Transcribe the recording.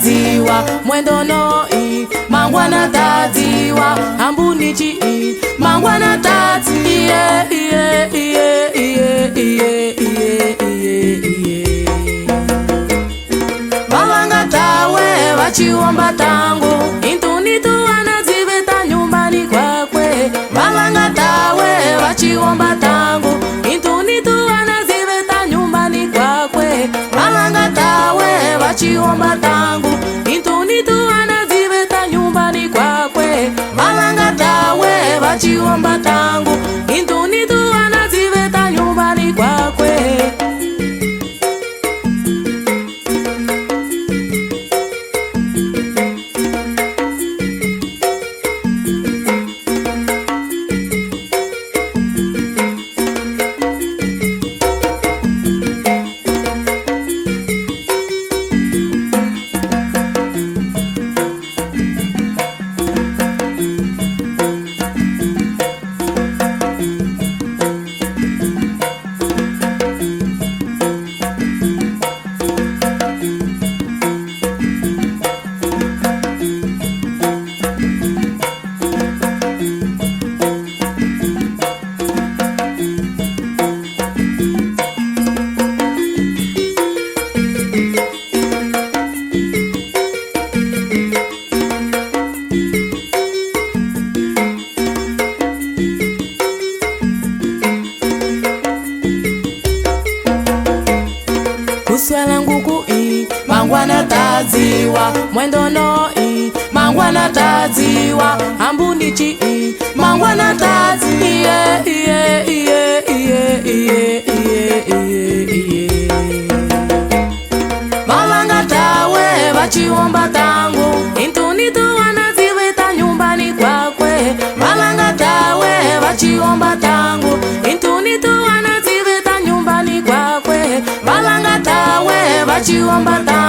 tadziwa mwendo noi mangwana tadziwa ambunichi mangwana tadziwa Vavanga tawe vachiomba tangu intunitu wanaziveta nyumbani kwakwe Vavanga tawe vachiomba tangu intunitu wanaziveta nyumbani kwakwe Vavanga tawe vachiomba tangu intunitu wanaziveta nyumbani kwakwe Vavanga tawe vachiomba tangu intunitu wanaziveta nyumbani kwakwe Kuswela nguku mangwana tadziwa mwendo noi mangwana tadziwa ambunichi mangwana tadziwa Vavanga tawe vachiomba tangu intunitu wanaziveta nyumbani kwakwe Vavanga tawe vachiomba tangu intunitu wanaziveta nyumbani kwakwe Vavanga tawe vachiomba tangu